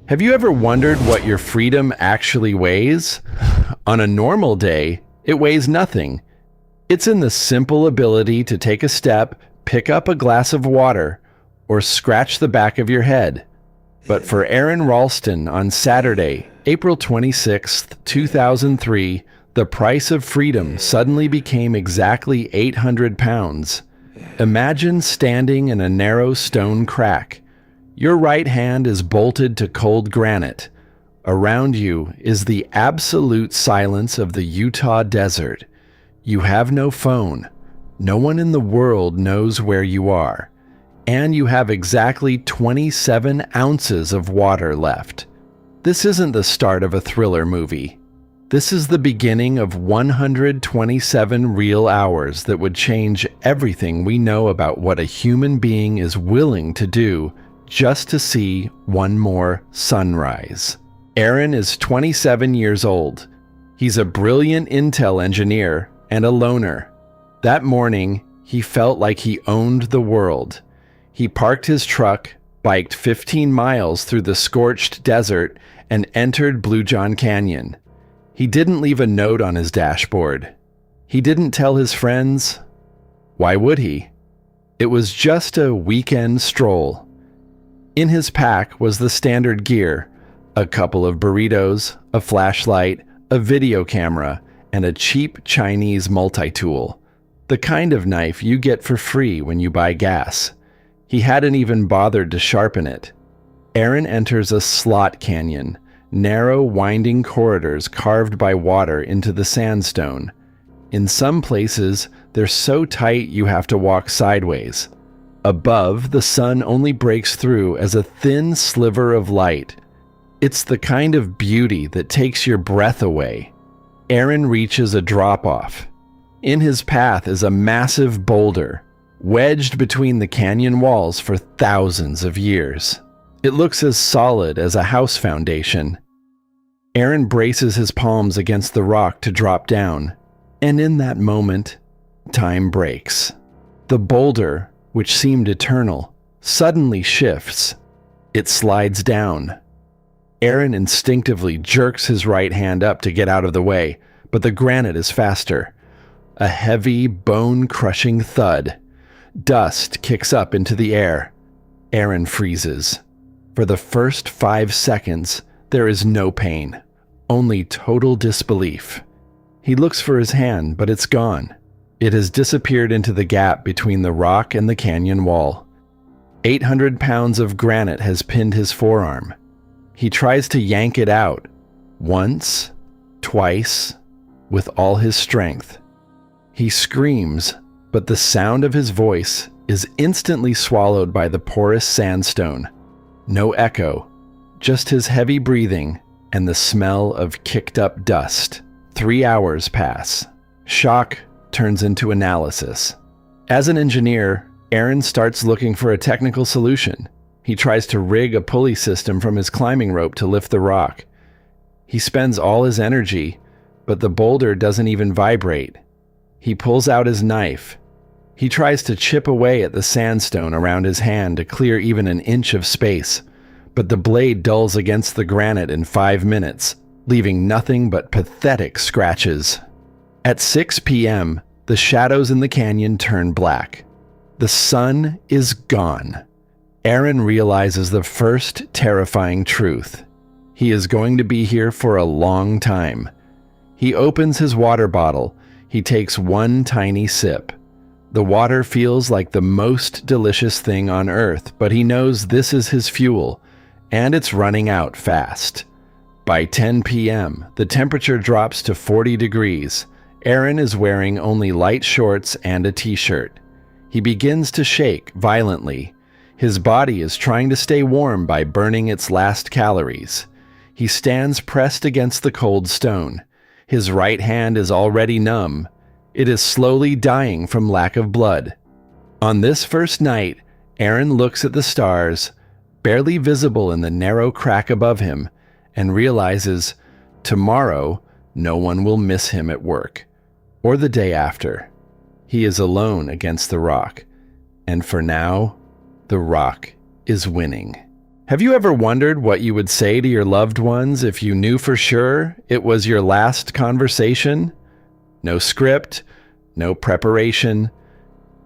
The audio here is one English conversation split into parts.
Have you ever wondered what your freedom actually weighs? On a normal day, it weighs nothing. It's in the simple ability to take a step, pick up a glass of water, or scratch the back of your head. But for Aron Ralston on Saturday, April 26, 2003, the price of freedom suddenly became exactly 800 pounds. Imagine standing in a narrow stone crack. Your right hand is bolted to cold granite. Around you is the absolute silence of the Utah desert. You have no phone. No one in the world knows where you are. And you have exactly 27 ounces of water left. This isn't the start of a thriller movie. This is the beginning of 127 real hours that would change everything we know about what a human being is willing to do just to see one more sunrise. Aron is 27 years old. He's a brilliant intel engineer and a loner. That morning, he felt like he owned the world. He parked his truck, biked 15 miles through the scorched desert, and entered Bluejohn Canyon. He didn't leave a note on his dashboard. He didn't tell his friends. Why would he? It was just a weekend stroll. In his pack was the standard gear, a couple of burritos, a flashlight, a video camera, and a cheap Chinese multi-tool. The kind of knife you get for free when you buy gas. He hadn't even bothered to sharpen it. Aron enters a slot canyon, narrow winding corridors carved by water into the sandstone. In some places, they're so tight you have to walk sideways. Above, the sun only breaks through as a thin sliver of light. It's the kind of beauty that takes your breath away. Aron reaches a drop-off. In his path is a massive boulder, wedged between the canyon walls for thousands of years. It looks as solid as a house foundation. Aron braces his palms against the rock to drop down, and in that moment, time breaks. The boulder, which seemed eternal, suddenly shifts. It slides down. Aron instinctively jerks his right hand up to get out of the way, but the granite is faster. A heavy, bone-crushing thud. Dust kicks up into the air. Aron freezes. For the first 5 seconds, there is no pain, only total disbelief. He looks for his hand, but it's gone. It has disappeared into the gap between the rock and the canyon wall. 800 pounds of granite has pinned his forearm. He tries to yank it out, once, twice, with all his strength. He screams, but the sound of his voice is instantly swallowed by the porous sandstone. No echo, just his heavy breathing and the smell of kicked up dust. 3 hours pass. Shock turns into analysis. As an engineer, Aron starts looking for a technical solution. He tries to rig a pulley system from his climbing rope to lift the rock. He spends all his energy, but the boulder doesn't even vibrate. He pulls out his knife. He tries to chip away at the sandstone around his hand to clear even an inch of space, but the blade dulls against the granite in 5 minutes, leaving nothing but pathetic scratches. At 6 p.m., the shadows in the canyon turn black. The sun is gone. Aron realizes the first terrifying truth. He is going to be here for a long time. He opens his water bottle. He takes one tiny sip. The water feels like the most delicious thing on earth, but he knows this is his fuel, and it's running out fast. By 10 p.m., the temperature drops to 40 degrees. Aron is wearing only light shorts and a t-shirt. He begins to shake violently. His body is trying to stay warm by burning its last calories. He stands pressed against the cold stone. His right hand is already numb. It is slowly dying from lack of blood. On this first night, Aron looks at the stars, barely visible in the narrow crack above him, and realizes tomorrow no one will miss him at work, or the day after. He is alone against the rock, and for now, the rock is winning. Have you ever wondered what you would say to your loved ones if you knew for sure it was your last conversation? No script, no preparation,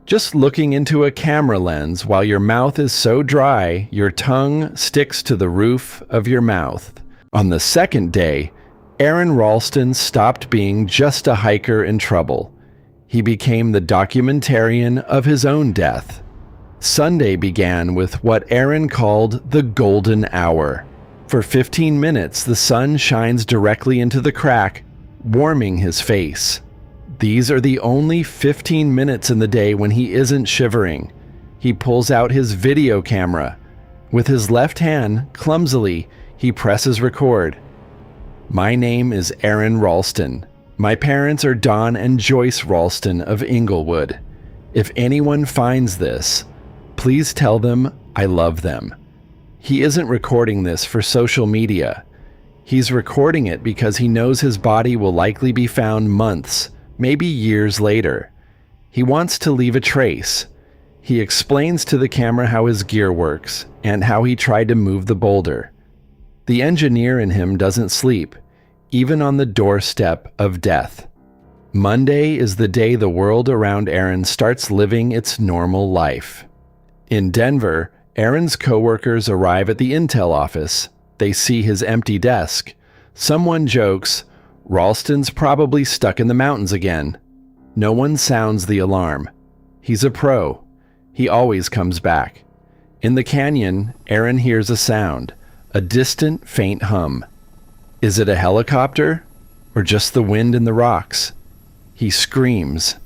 just looking into a camera lens while your mouth is so dry your tongue sticks to the roof of your mouth. On the second day, Aron Ralston stopped being just a hiker in trouble. He became the documentarian of his own death. Sunday began with what Aron called the golden hour. For 15 minutes, the sun shines directly into the crack, warming his face. These are the only 15 minutes in the day when he isn't shivering. He pulls out his video camera. With his left hand, clumsily, he presses record. My name is Aron Ralston. My parents are Don and Joyce Ralston of Inglewood. If anyone finds this, please tell them I love them. He isn't recording this for social media. He's recording it because he knows his body will likely be found months, maybe years later. He wants to leave a trace. He explains to the camera how his gear works and how he tried to move the boulder. The engineer in him doesn't sleep, even on the doorstep of death. Monday is the day the world around Aron starts living its normal life. In Denver, Aron's coworkers arrive at the Intel office. They see his empty desk. Someone jokes, Ralston's probably stuck in the mountains again. No one sounds the alarm. He's a pro. He always comes back. In the canyon, Aron hears a sound, a distant, faint hum. Is it a helicopter? Or just the wind in the rocks? He screams.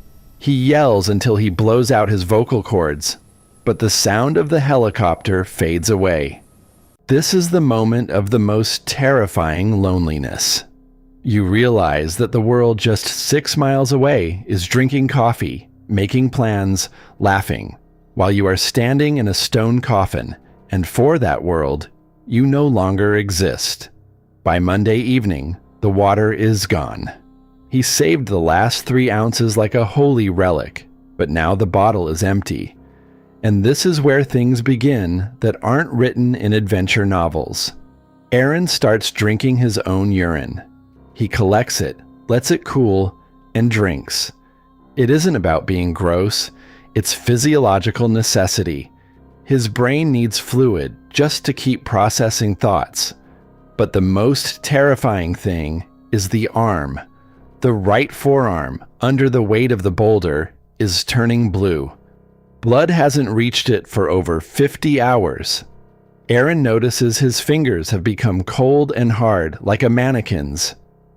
He yells until he blows out his vocal cords. But the sound of the helicopter fades away. This is the moment of the most terrifying loneliness. You realize that the world just 6 miles away is drinking coffee, making plans, laughing, while you are standing in a stone coffin, and for that world, you no longer exist. By Monday evening, the water is gone. He saved the last 3 ounces like a holy relic, but now the bottle is empty. And this is where things begin that aren't written in adventure novels. Aron starts drinking his own urine. He collects it, lets it cool, and drinks. It isn't about being gross, it's physiological necessity. His brain needs fluid just to keep processing thoughts. But the most terrifying thing is the arm. The right forearm, under the weight of the boulder, is turning blue. Blood hasn't reached it for over 50 hours. Aron notices his fingers have become cold and hard, like a mannequin's.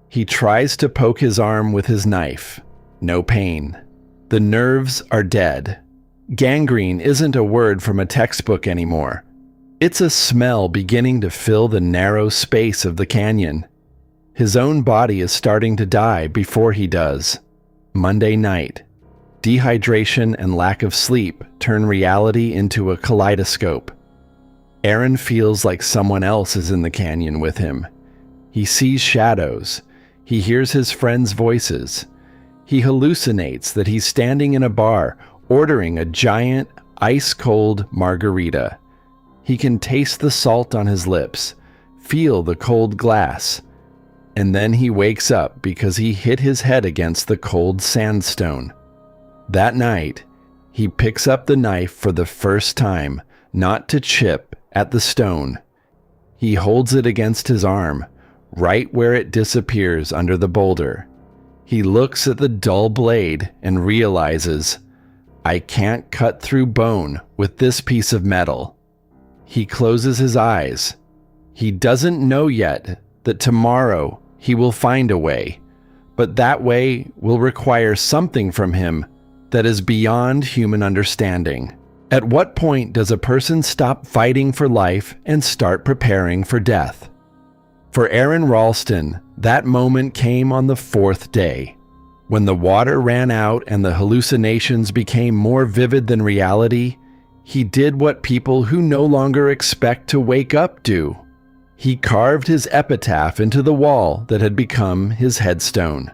He tries to poke his arm with his knife. No pain. The nerves are dead. Gangrene isn't a word from a textbook anymore. It's a smell beginning to fill the narrow space of the canyon. His own body is starting to die before he does. Monday night. Dehydration and lack of sleep turn reality into a kaleidoscope. Aron feels like someone else is in the canyon with him. He sees shadows. He hears his friends' voices. He hallucinates that he's standing in a bar ordering a giant, ice-cold margarita. He can taste the salt on his lips, feel the cold glass. And then he wakes up because he hit his head against the cold sandstone. That night, he picks up the knife for the first time, not to chip at the stone. He holds it against his arm, right where it disappears under the boulder. He looks at the dull blade and realizes, I can't cut through bone with this piece of metal. He closes his eyes. He doesn't know yet that tomorrow he will find a way, but that way will require something from him that is beyond human understanding. At what point does a person stop fighting for life and start preparing for death? For Aron Ralston, that moment came on the 4th day. When the water ran out and the hallucinations became more vivid than reality, he did what people who no longer expect to wake up do. He carved his epitaph into the wall that had become his headstone.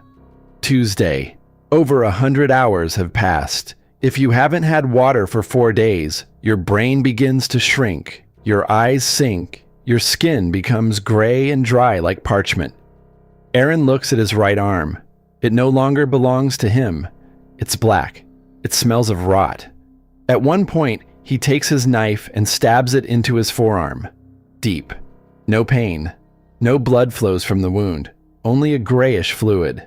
Tuesday. Over 100 hours have passed. If you haven't had water for 4 days, your brain begins to shrink. Your eyes sink, your skin becomes gray and dry like parchment. Aron looks at his right arm. It no longer belongs to him. It's black. It smells of rot. At one point, he takes his knife and stabs it into his forearm. Deep. No pain. No blood flows from the wound. Only a grayish fluid.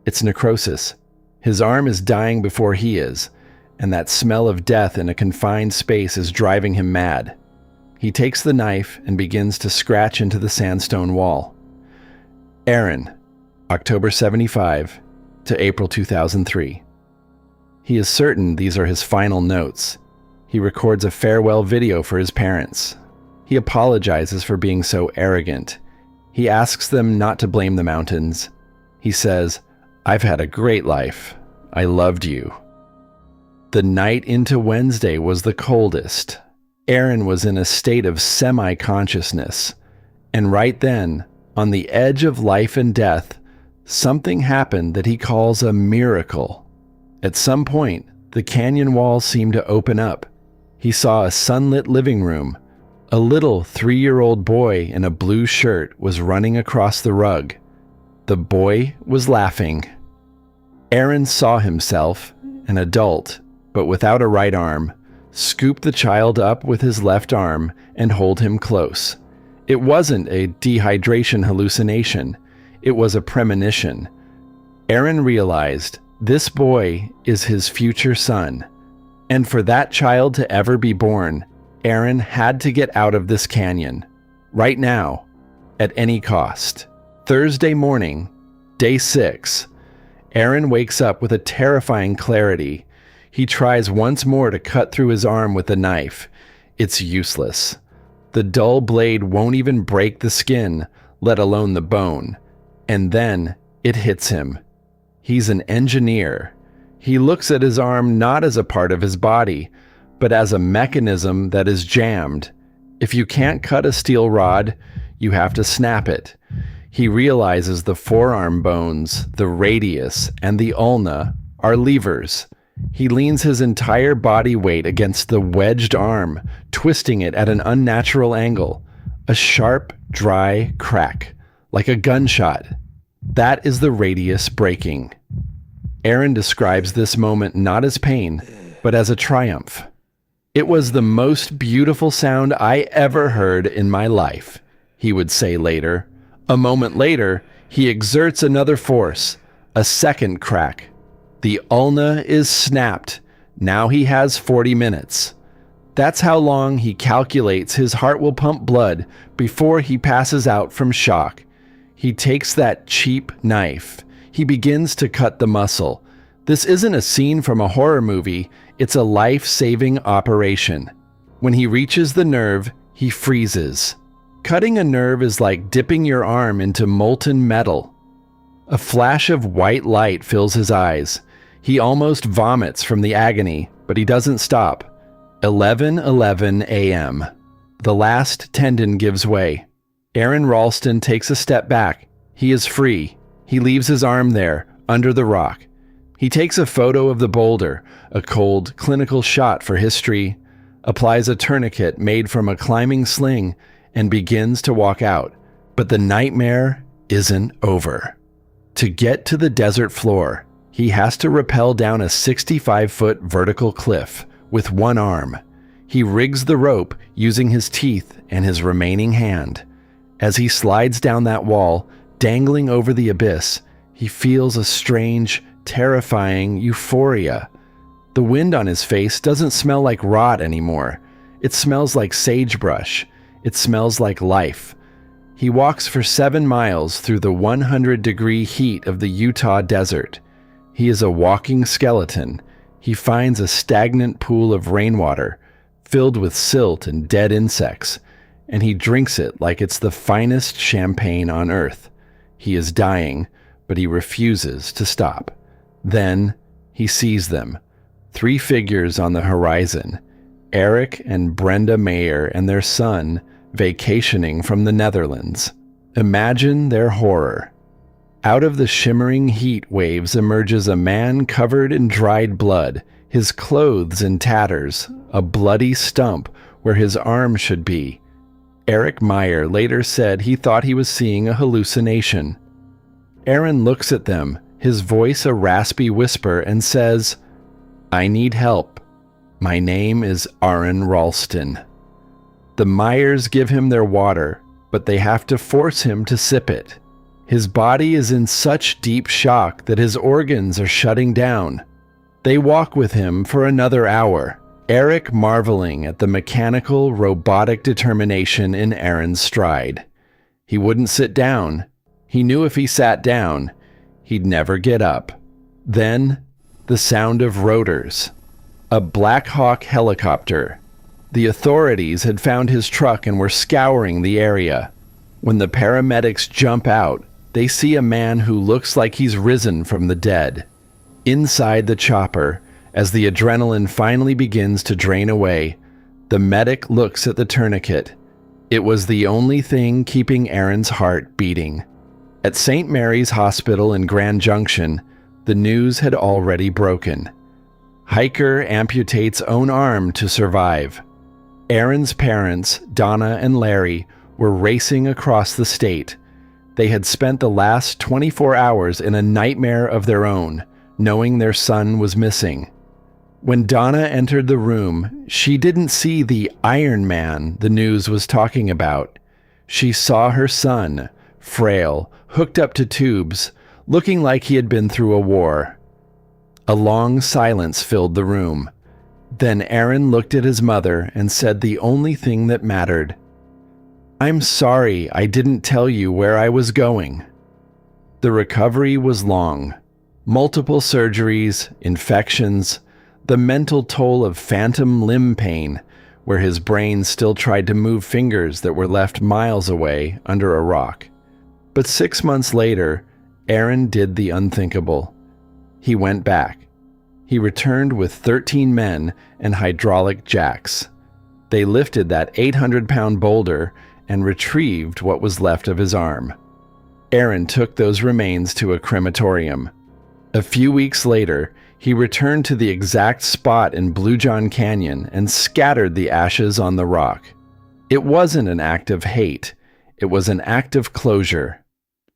It's necrosis. His arm is dying before he is, and that smell of death in a confined space is driving him mad. He takes the knife and begins to scratch into the sandstone wall. Aron, October 75 to April 2003. He is certain these are his final notes. He records a farewell video for his parents. He apologizes for being so arrogant. He asks them not to blame the mountains. He says, "I've had a great life. I loved you." The night into Wednesday was the coldest. Aron was in a state of semi-consciousness. And right then, on the edge of life and death, something happened that he calls a miracle. At some point, the canyon wall seemed to open up. He saw a sunlit living room. A little 3-year-old boy in a blue shirt was running across the rug. The boy was laughing. Aron saw himself, an adult, but without a right arm, scoop the child up with his left arm and hold him close. It wasn't a dehydration hallucination. It was a premonition. Aron realized this boy is his future son. And for that child to ever be born, Aron had to get out of this canyon. Right now. At any cost. Thursday morning, day 6. Aron wakes up with a terrifying clarity. He tries once more to cut through his arm with a knife. It's useless. The dull blade won't even break the skin, let alone the bone. And then it hits him. He's an engineer. He looks at his arm not as a part of his body, but as a mechanism that is jammed. If you can't cut a steel rod, you have to snap it. He realizes the forearm bones, the radius, and the ulna are levers. He leans his entire body weight against the wedged arm, twisting it at an unnatural angle. A sharp, dry crack, like a gunshot. That is the radius breaking. Aron describes this moment not as pain, but as a triumph. "It was the most beautiful sound I ever heard in my life," he would say later. A moment later, he exerts another force, a second crack. The ulna is snapped. Now he has 40 minutes. That's how long he calculates his heart will pump blood before he passes out from shock. He takes that cheap knife. He begins to cut the muscle. This isn't a scene from a horror movie. It's a life-saving operation. When he reaches the nerve, he freezes. Cutting a nerve is like dipping your arm into molten metal. A flash of white light fills his eyes. He almost vomits from the agony, but he doesn't stop. 11:11 a.m. The last tendon gives way. Aron Ralston takes a step back. He is free. He leaves his arm there, under the rock. He takes a photo of the boulder, a cold, clinical shot for history, applies a tourniquet made from a climbing sling, and begins to walk out. But the nightmare isn't over. To get to the desert floor, he has to rappel down a 65-foot vertical cliff with one arm. He rigs the rope using his teeth and his remaining hand. As he slides down that wall, dangling over the abyss, he feels a strange, terrifying euphoria. The wind on his face doesn't smell like rot anymore. It smells like sagebrush. It smells like life. He walks for 7 miles through the 100-degree heat of the Utah desert. He is a walking skeleton. He finds a stagnant pool of rainwater, filled with silt and dead insects, and he drinks it like it's the finest champagne on earth. He is dying, but he refuses to stop. Then he sees them. 3 figures on the horizon. Eric and Brenda Mayer and their son vacationing from the Netherlands. Imagine their horror. Out of the shimmering heat waves emerges a man covered in dried blood, his clothes in tatters, a bloody stump where his arm should be. Eric Meyer later said he thought he was seeing a hallucination. Aron looks at them, his voice a raspy whisper, and says, "I need help. My name is Aron Ralston." The Meyers give him their water, but they have to force him to sip it. His body is in such deep shock that his organs are shutting down. They walk with him for another hour, Eric marveling at the mechanical, robotic determination in Aron's stride. He wouldn't sit down. He knew if he sat down, he'd never get up. Then, the sound of rotors. A Black Hawk helicopter. The authorities had found his truck and were scouring the area. When the paramedics jump out, they see a man who looks like he's risen from the dead. Inside the chopper, as the adrenaline finally begins to drain away, the medic looks at the tourniquet. It was the only thing keeping Aron's heart beating. At St. Mary's Hospital in Grand Junction, the news had already broken. Hiker amputates own arm to survive. Aron's parents, Donna and Larry, were racing across the state. They had spent the last 24 hours in a nightmare of their own, knowing their son was missing. When Donna entered the room, she didn't see the Iron Man the news was talking about. She saw her son, frail, hooked up to tubes, looking like he had been through a war. A long silence filled the room. Then Aron looked at his mother and said the only thing that mattered. "I'm sorry I didn't tell you where I was going." The recovery was long. Multiple surgeries, infections, the mental toll of phantom limb pain, where his brain still tried to move fingers that were left miles away under a rock. But 6 months later, Aron did the unthinkable. He went back. He returned with 13 men and hydraulic jacks. They lifted that 800-pound boulder and retrieved what was left of his arm. Aron took those remains to a crematorium. A few weeks later, he returned to the exact spot in Bluejohn Canyon and scattered the ashes on the rock. It wasn't an act of hate. It was an act of closure.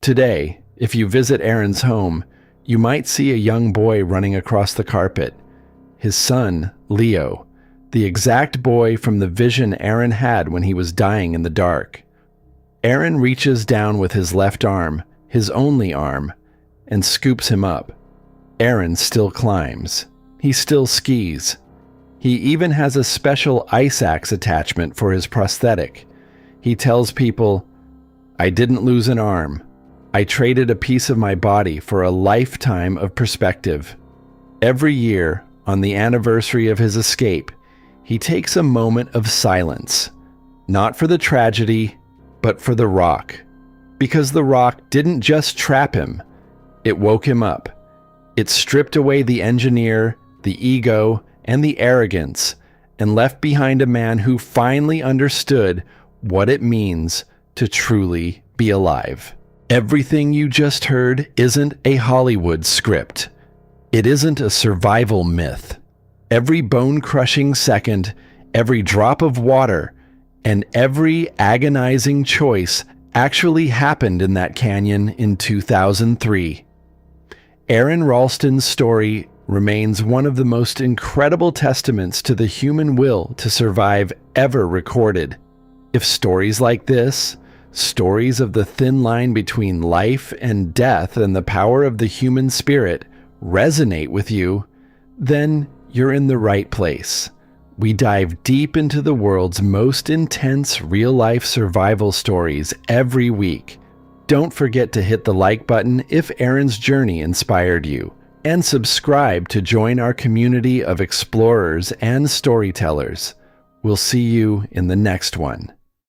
Today, if you visit Aron's home, you might see a young boy running across the carpet. His son, Leo, the exact boy from the vision Aron had when he was dying in the dark. Aron reaches down with his left arm, his only arm, and scoops him up. Aron still climbs. He still skis. He even has a special ice axe attachment for his prosthetic. He tells people, "I didn't lose an arm. I traded a piece of my body for a lifetime of perspective." Every year, on the anniversary of his escape, he takes a moment of silence, not for the tragedy, but for the rock. Because the rock didn't just trap him, it woke him up. It stripped away the engineer, the ego, and the arrogance, and left behind a man who finally understood what it means to truly be alive. Everything you just heard isn't a Hollywood script. It isn't a survival myth. Every bone-crushing second, every drop of water, and every agonizing choice actually happened in that canyon in 2003. Aron Ralston's story remains one of the most incredible testaments to the human will to survive ever recorded. If stories like this, stories of the thin line between life and death and the power of the human spirit, resonate with you, then you're in the right place. We dive deep into the world's most intense real-life survival stories every week. Don't forget to hit the like button if Aron's journey inspired you, and subscribe to join our community of explorers and storytellers. We'll see you in the next one.